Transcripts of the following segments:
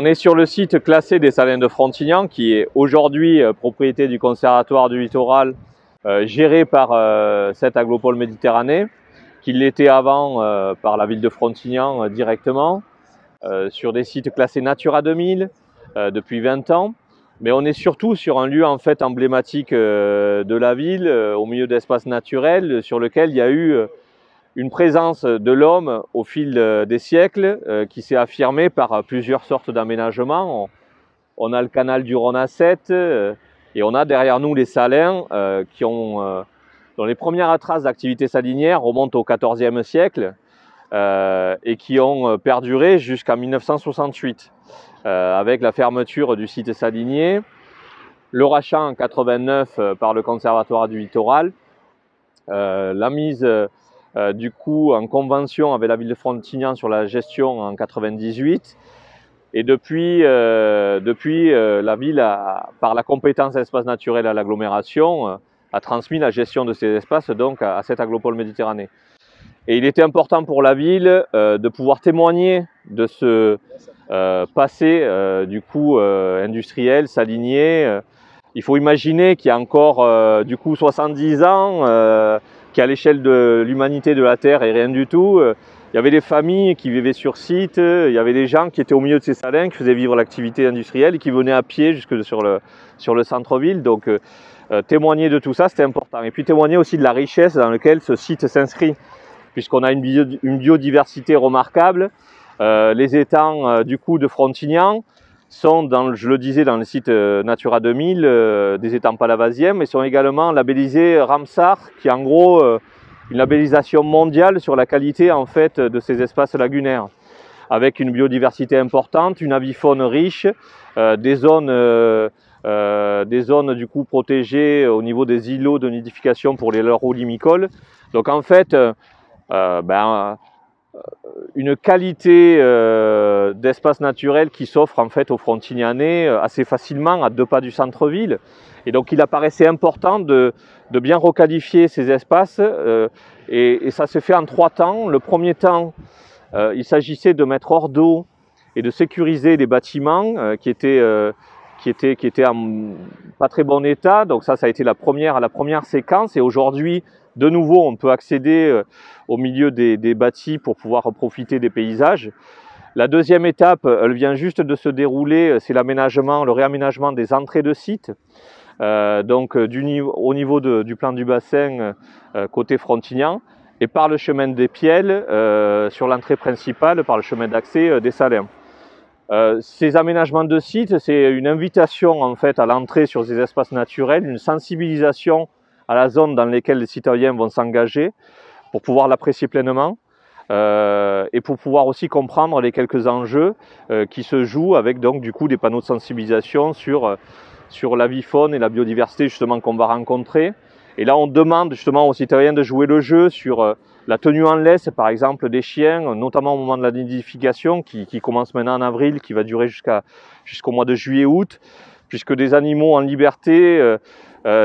On est sur le site classé des Salins de Frontignan, qui est aujourd'hui propriété du Conservatoire du Littoral, géré par cette Aglopole Méditerranée, qui l'était avant par la ville de Frontignan directement, sur des sites classés Natura 2000 depuis 20 ans. Mais on est surtout sur un lieu en fait emblématique de la ville, au milieu d'espaces naturels, sur lequel il y a eu une présence de l'homme au fil des siècles qui s'est affirmée par plusieurs sortes d'aménagements. On a le canal du Rhône à 7 et on a derrière nous les salins dont les premières traces d'activité salinière remontent au XIVe siècle et qui ont perduré jusqu'en 1968 avec la fermeture du site salinier, le rachat en 89 par le Conservatoire du Littoral, la mise du coup en convention avec la ville de Frontignan sur la gestion en 98, et depuis la ville, par la compétence espace naturel à l'agglomération, a transmis la gestion de ces espaces donc à cette Aglopole Méditerranée. Et il était important pour la ville de pouvoir témoigner de ce passé du coup industriel, salinier. Il faut imaginer qu'il y a encore du coup 70 ans, qu'à l'échelle de l'humanité de la Terre et rien du tout. Il y avait des familles qui vivaient sur site, il y avait des gens qui étaient au milieu de ces salins, qui faisaient vivre l'activité industrielle et qui venaient à pied jusque sur le centre-ville. Donc témoigner de tout ça, c'était important. Et puis témoigner aussi de la richesse dans laquelle ce site s'inscrit, puisqu'on a une biodiversité remarquable. Les étangs du coup de Frontignan sont, je le disais, dans le site Natura 2000, des étangs palavasiens, mais sont également labellisés Ramsar, qui est en gros une labellisation mondiale sur la qualité en fait de ces espaces lagunaires, avec une biodiversité importante, une avifaune riche, des zones du coup protégées au niveau des îlots de nidification pour les leurres limicoles. Donc en fait, une qualité d'espace naturel qui s'offre en fait aux Frontignanais assez facilement à 2 pas du centre-ville. Et donc il apparaissait important de bien requalifier ces espaces et ça se fait en 3 temps. Le premier temps, il s'agissait de mettre hors d'eau et de sécuriser les bâtiments qui étaient en pas très bon état. Donc ça a été la première séquence, et aujourd'hui de nouveau on peut accéder au milieu des bâtis pour pouvoir profiter des paysages. La deuxième étape, elle vient juste de se dérouler, c'est le réaménagement des entrées de site. Donc au niveau du plan du bassin côté Frontignan, et par le chemin des Piels sur l'entrée principale, par le chemin d'accès des Salins. Ces aménagements de site, c'est une invitation en fait à l'entrée sur ces espaces naturels, une sensibilisation à la zone dans laquelle les citoyens vont s'engager pour pouvoir l'apprécier pleinement et pour pouvoir aussi comprendre les quelques enjeux qui se jouent avec donc du coup des panneaux de sensibilisation sur l'avifaune et la biodiversité justement qu'on va rencontrer. Et là on demande justement aux citoyens de jouer le jeu sur la tenue en laisse par exemple des chiens, notamment au moment de la nidification qui commence maintenant en avril, qui va durer jusqu'au mois de juillet-août, puisque des animaux en liberté,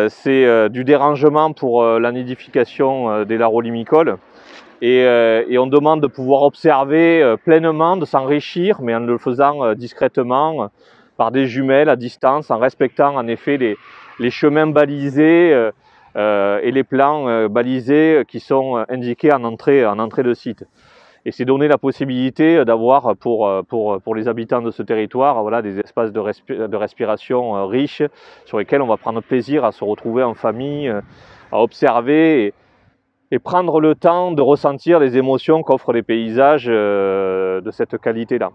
c'est du dérangement pour la nidification des larves limicoles. Et on demande de pouvoir observer pleinement, de s'enrichir, mais en le faisant discrètement, par des jumelles à distance, en respectant en effet les chemins balisés et les plans balisés qui sont indiqués en entrée de site. Et c'est donner la possibilité d'avoir pour les habitants de ce territoire, voilà, des espaces de respiration riches sur lesquels on va prendre plaisir à se retrouver en famille, à observer et prendre le temps de ressentir les émotions qu'offrent les paysages de cette qualité-là.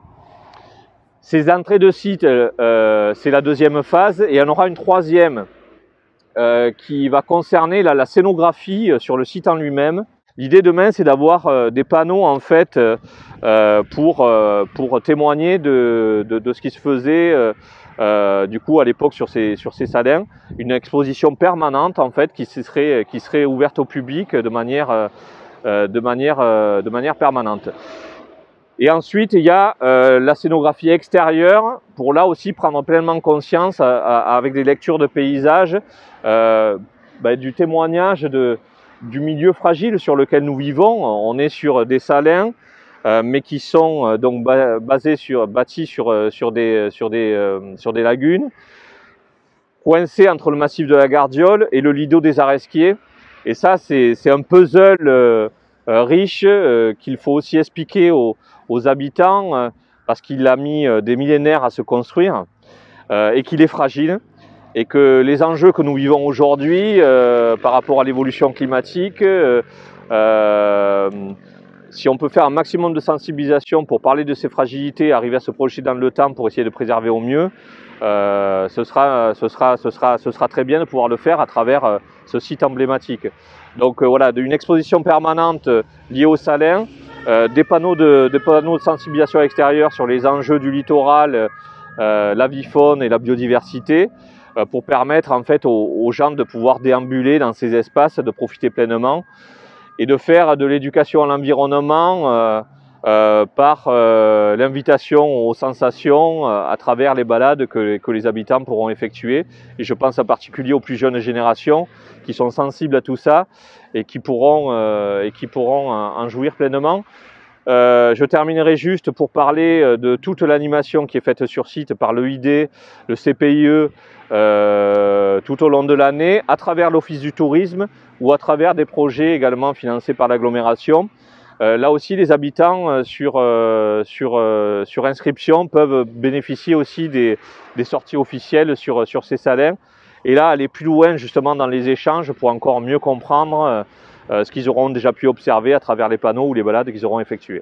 Ces entrées de site, c'est la deuxième phase, et il y en aura une troisième qui va concerner la scénographie sur le site en lui-même. L'idée demain, c'est d'avoir des panneaux en fait pour témoigner de ce qui se faisait du coup à l'époque sur ces salins, une exposition permanente en fait qui serait ouverte au public de manière permanente. Et ensuite, il y a la scénographie extérieure, pour là aussi prendre pleinement conscience avec des lectures de paysages, du témoignage du milieu fragile sur lequel nous vivons. On est sur des salins mais qui sont donc bâtis sur des lagunes, coincés entre le massif de la Gardiole et le lido des Aresquiers. Et ça, c'est un puzzle riche qu'il faut aussi expliquer aux habitants parce qu'il a mis des millénaires à se construire et qu'il est fragile. Et que les enjeux que nous vivons aujourd'hui par rapport à l'évolution climatique, si on peut faire un maximum de sensibilisation pour parler de ces fragilités, arriver à se projeter dans le temps pour essayer de préserver au mieux, ce sera très bien de pouvoir le faire à travers ce site emblématique. Donc voilà, une exposition permanente liée au salin, des panneaux de sensibilisation extérieure sur les enjeux du littoral, l'avifaune et la biodiversité, pour permettre en fait aux gens de pouvoir déambuler dans ces espaces, de profiter pleinement et de faire de l'éducation à l'environnement par l'invitation aux sensations à travers les balades que les habitants pourront effectuer. Et je pense en particulier aux plus jeunes générations qui sont sensibles à tout ça et qui pourront en jouir pleinement. Je terminerai juste pour parler de toute l'animation qui est faite sur site par l'EID, le CPIE, tout au long de l'année, à travers l'Office du tourisme ou à travers des projets également financés par l'agglomération. Là aussi, les habitants sur inscription peuvent bénéficier aussi des sorties officielles sur ces salins. Et là, aller plus loin justement dans les échanges pour encore mieux comprendre ce qu'ils auront déjà pu observer à travers les panneaux ou les balades qu'ils auront effectuées.